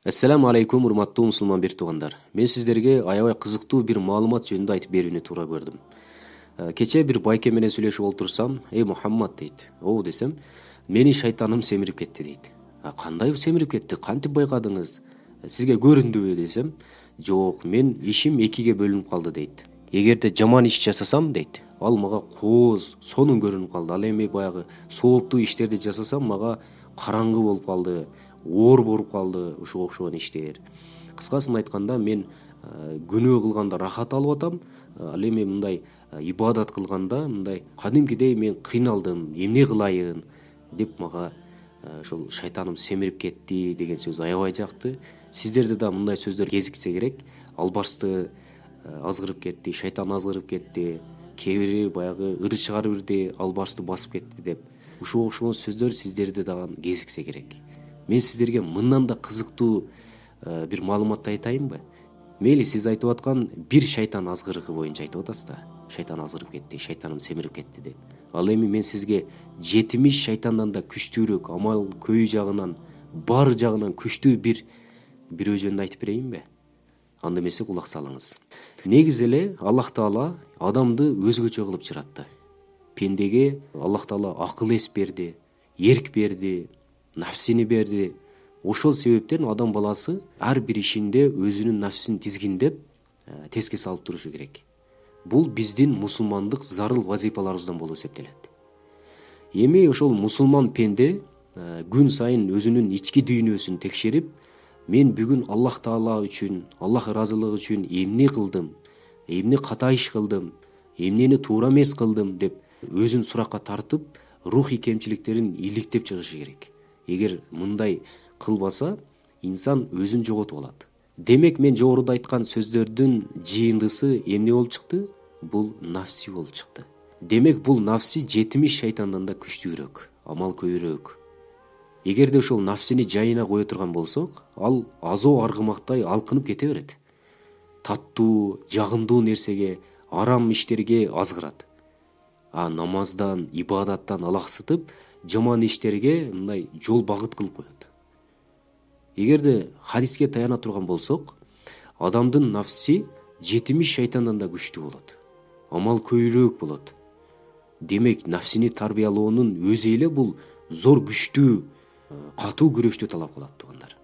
Ассаламу алейкум, урматтуу мусулман бир туугандар. Мен сиздерге аябай кызыктуу бир маалымат жөнүндө айтып берүүнү туура көрдүм. Кечээ бир байке менен сүйлөшүп отурсам, "Эй Мухаммад" дейт. "О" десем, "Мени шайтаным семирип кетти" дейт. "Кандай семирип кетти? Кантип байкадыңыз? Сизге көрүндүбү?" десем, "Жок, мен ишим экиге бөлүнүп калды" дейт. Эгерде жаман иш жасасам дейт, ал мага кооз, сонун көрүнүп калды. Ал эми баягы сооптуу иштерди жасасам мага караңгы болуп калды, оор болуп калды ушуга окшогон иштер. Кыскасын айтканда мен күнөө кылганда рахат алып атам, ал эми мындай ибадат кылганда мындай кадимкидей мен кыйналдым, эмне кылайын деп мага ошол шайтаным семирип кетти деген сөз аябай жакты. Сиздерде да мындай сөздөр кезиксе керек. Албарсты азгырып кетти, шайтан азгырып кетти, кээ бири баягы ыры чыгарып бирди, албарсты басып кетти деп. Ушуга окшогон сөздөр сиздерде дагы кезиксе керек. Мен сиздерге мындан да кызыктуу бир маалыматты айтайынбы? Мейли, сиз айтып аткан бир шайтан азгырыгы боюнча айтып атасыз да. Шайтан азгырып кетти, шайтаным семирип кетти деп. Ал эми мен сизге 70 шайтандан да күчтүүрөөк, амал көйү жагынан, бар жагынан күчтүү бирөө жөнүндө айтып берейинби? Анда эмесе кулак салыңыз. Негизи эле Аллах Таала адамды өзгөчө кылып жаратты. Пендеге Аллах Таала акыл эс берди, эрк берди, нафсини берди. Ошол себептен адам баласы ар бир ишинде өзүнүн нафсин тизгиндеп, теске салып турушу керек. Бул биздин мусулмандык зарыл вазифаларыбыздан болуп эсептелет. Эми ошол мусулман пенде күн сайын өзүнүн ички дүйнөсүн текшерип, мен бүгүн Аллах Таала үчүн, Аллах ыраазылыгы үчүн эмне кылдым, эмне ката иш кылдым, эмнени туура эмес кылдым деп өзүн суракка тартып, рухий кемчиликтерин иликтеп чыгышы керек. Эгер мындай кылбаса, инсан өзүн жоготуп алат. Демек мен жогоруда айткан сөздөрдүн жыйындысы эмне болуп чыкты? Бул нафси болуп чыкты. Демек бул нафси 70 шайтандан да күчтүүрөөк, амал көйүрөөк. Эгерде ошол нафсини жайына кое турган болсок, ал азоо аргымактай алкынып кете берет. Таттуу, жагымдуу нерсеге, арам иштерге азгырат. Намаздан, ибадаттан алаксытып, жаман иштерге мындай жол багыт кылып коет. Эгерде хадиске таяна турган болсок, адамдын нафси 70 шайтандан да күчтүү болот. Амал көйүрөөк болот. Демек, нафсини тарбиялоонун өзү эле бул зор күчтүү, катуу күрөштү талап кылат туугандар.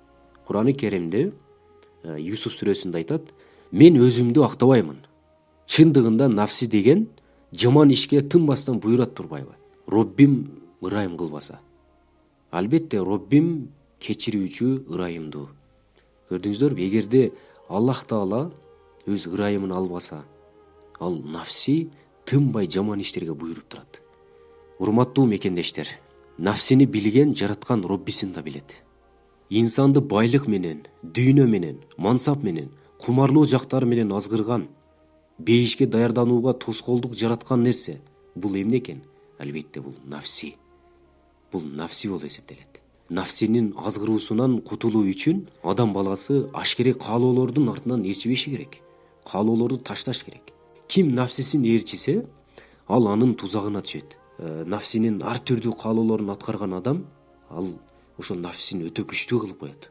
Кур'ан-ы Керимде Юсуф сүрөсүндө айтат: "Мен өзүмдү актабаймын. Чындыгында нафси деген жаман ишке тынбастан буйрат турбайбы? Роббим ырайым кылбаса." Албетте, Роббим кечирүүчү, ырайымдуу. Көрдүңүздөрбү, эгерде Аллах Таала өз ырайымын албаса, ал нафси тынбай жаман иштерге буйруп турат. Урматтуу мекендештер, нафсини билген жараткан Роббисин да билет. Инсанды байлык менен, дүйнө менен, мансап менен, кумарлоо жактары менен азгырган, бейишке даярданууга тоскоолдук жараткан нерсе бул эмне экен? Албетте, бул нафси. Бул нафси болуп эсептелет. Нафсинин азгыруусунан кутулуу үчүн адам баласы ашкерек каалоолордун артынан ээрчибеши керек. Каалоолорду ташташ керек. Ким нафсисин ээрчисе, ал анын тузагына түшөт. Нафсинин ар түрдүү каалоолорун аткарган адам, ал ошол нафсин өтө күчтүү кылып коет.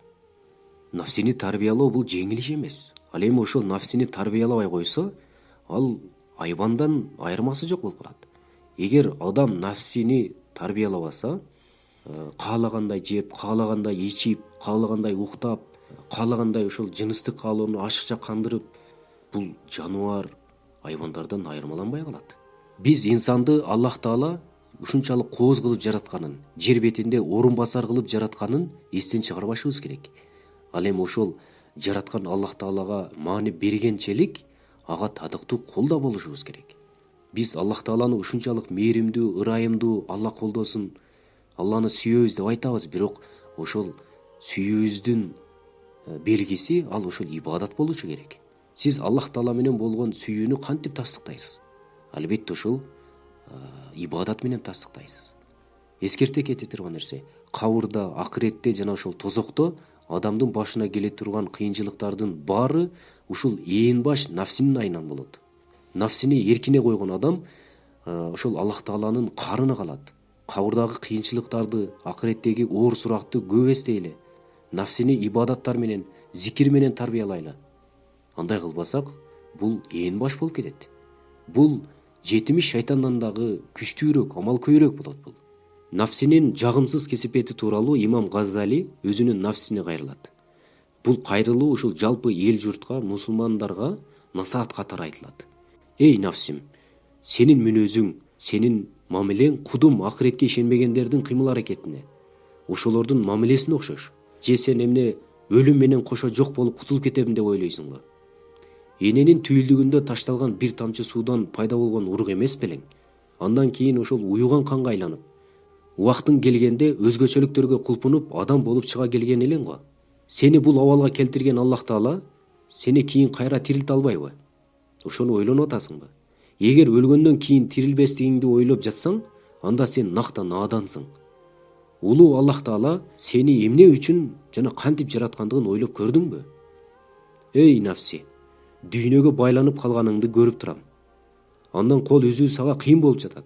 Нафсини тарбиялоо бул жеңил иш эмес. Ал эми ошол нафсини тарбиялабай койсо, ал айбандан айырмасы жок болуп калат. Эгер адам нафсини тарбиялабаса, каалагандай жеп, каалагандай ичип, каалагандай уктап, каалагандай ошол жыныстык каалоону ашыкча кандырып, бул жаныбар айбандардан айырмаланбай калат. Биз инсанды Аллах Таала ушунчалык кооз кылып жаратканын, жер бетинде орун басар кылып жаратканын эстен чыгарбашыбыз керек. Ал эми ошол жараткан Аллах Таалага маани бергенчелик ага тадыктуу кул да болушубуз керек. Биз Аллах Тааланы ушунчалык мээримдүү, ырайымдуу, Алла колдосун, Алланы сүйөбүз деп айтабыз, бирок ошол сүйүүбүздүн белгиси ал ошол ибадат болушу керек. Сиз Аллах Таала менен болгон сүйүүнү кантип тастыктайсыз? Албетте ошол ибадат менен тастыктайсыз. Эскерте кете турган нерсе, кабырда, акыретте жана ошол тозокто адамдын башына келе турган кыйынчылыктардын баары ушул ээн баш нафсинин айынан болот. Нафсини эркине койгон адам ошол Аллах Тааланын карына калат. Кабырдагы кыйынчылыктарды, акыреттеги оор суракты көп эстей эле. нафсини ибадаттар менен, зикир менен тарбиялайлы. Андай кылбасак, бул ээн баш болуп кетет. Бул 70 шайтандан дагы күчтүүрөөк, амал көйрөөк болот бул. Нафсинин жагымсыз кесипети тууралуу имам Газзали өзүнүн нафсине кайрылат. Бул кайрылуу ушул жалпы эл журтка, мусулмандарга насаат катары айтылат. Эй нафсим, сенин мүнөзүң, сенин мамилең кудум акыретке ишенбегендердин кыймыл аракетине, ошолордун мамилесине окшош. Же сен эмне өлүм менен кошо жок болуп кутулуп кетемин деп ойлойсуңбу? Эненин түйүлдүгүндө ташталган бир тамчы суудан пайда болгон урук эмес белең. Андан кийин ошол уюган канга айланып, убактың келгенде өзгөчөлүктөргө кулпунуп адам болуп чыга келген элең го. Сени бул абалга келтирген Аллах Таала сени кийин кайра тирилте албайбы? Ошону ойлонуп атасыңбы? Эгер өлгөндөн кийин тирилбестигиңди ойлоп жатсаң, анда сен накта наадансың. Улуу Аллах Таала сени эмне үчүн жана кантип жараткандыгын ойлоп көрдүңбү? Эй нафси, дүйнөгө байланып калганыңды көрүп турам. Андан кол үзүү сага кыйын болуп жатат.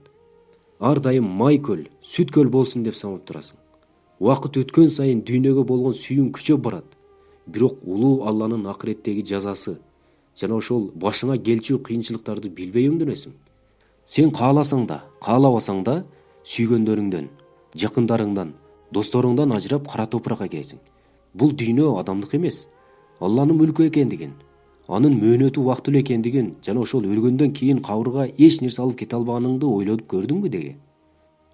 Ар дайым май көл, сүт көл болсун деп самап турасың. Убакыт өткөн сайын дүйнөгө болгон сүйүүң күчөп барат. Бирок улуу Алланын акыреттеги жазасы жана ошол башыңа келчү кыйынчылыктарды билбей өңдөнөсүң. Сен кааласаң да, каалабасаң да сүйгөндөрүңдөн, жакындарыңдан, досторуңдан ажырап кара топуракка киресиң. Бул дүйнө адамдык эмес, Алланын мүлкү экендигин, анын мөөнөтү убактылуу экендигин жана ошол өлгөндөн кийин кабырга эч нерсе алып кете албаганыңды ойлонуп көрдүңбү деге?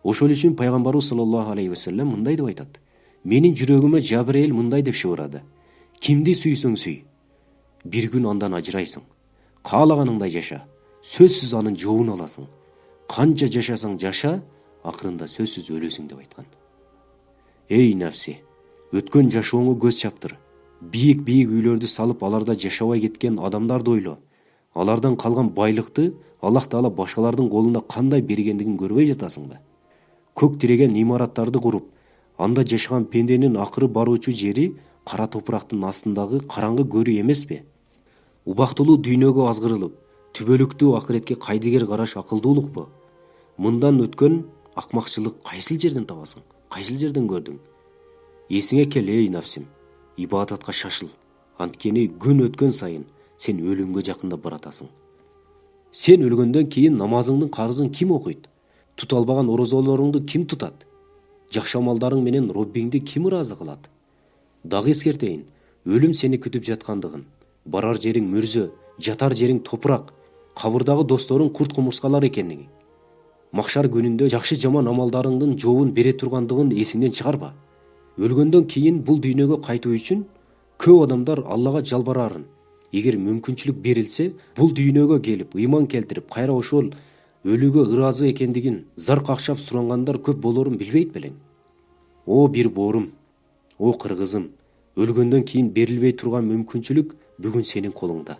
Ошол үчүн пайгамбарыбыз саллаллаху алейхи вассалам мындай деп айтат. Менин жүрөгүмө Жабырейил мындай деп шыбырады. Кимди сүйсөң сүй, бир күн андан ажырайсың. Каалаганыңдай жаша, сөзсүз анын жообун аласың. Канча жашасаң жаша, акырында сөзсүз өлөсүң деп айткан. Эй нафси, өткөн жашооңо көз чаптыр. Бийик-бийик үйлөрдү салып аларда жашабай кеткен адамдарды ойло. Алардан калган байлыкты Аллах Таала башкалардын колунда кандай бергендигин көрбөй жатасыңбы? Көк тиреген имараттарды куруп, анда жашаган пенденин акыры баруучу жери кара топурактын астындагы караңгы көрүү эмеспи? Убактылуу дүйнөгө азгырылып, түбөлүктүү акыретке кайдыгер караш акылдуулукпу? Мындан өткөн акмакчылык кайсыл жерден табасың? Кайсыл жерден көрдүң? Эсиңе кел эй нафсим, ибадатка шашыл. Анткени күн өткөн сайын сен өлүмгө жакындап баратасың. Сен өлгөндөн кийин намазыңдын карызын ким окуйт? Тута албаган орозолоруңду ким тутат? Жакшы амалдарың менен Роббиңди ким ыраазы кылат? Дагы эскертейин, өлүм сени күтүп жаткандыгын. Барар жериң мөрзө, жатар жериң топурак, кабырдагы досторуң курт кумурскалар экенин. Макшар күнүндө жакшы жаман амалдарыңдын жообун бере тургандыгын эсиңден чыгарба. Өлгөндөн кийин бул дүйнөгө кайтуу үчүн көп адамдар Аллага жалбарарын. Эгер мүмкүнчүлүк берилсе, бул дүйнөгө келип, ыйман келтирип, кайра ошол өлүүгө ыраазы экендигин зар какшап сурангандар көп болорун билбейт белең. О бир боорум, о кыргызым, өлгөндөн кийин берилбей турган мүмкүнчүлүк бүгүн сенин колуңда.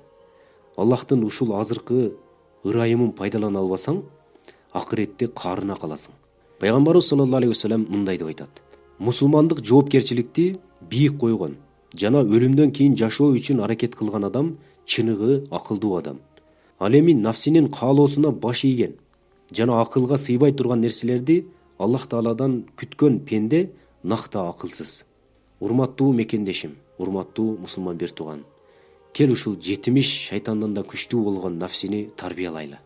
Аллахтын ушул азыркы ырайымын пайдалана албасаң, акыретте каарына каласың. Пайгамбарыбыз саллаллаху алейхи вассалам мындай деп айтат. Мусулмандык жоопкерчиликти бийик койгон жана өлүмдөн кийин жашоо үчүн аракет кылган адам чыныгы акылдуу адам. Ал эми нафсинин каалоосуна баш ийген жана акылга сыйбай турган нерселерди Аллах Тааладан күткөн пенде накта акылсыз. Урматтуу мекендешим, урматтуу мусулман бир тууган, кел ушул 70 шайтандан да күчтүү болгон нафсини тарбиялайлы.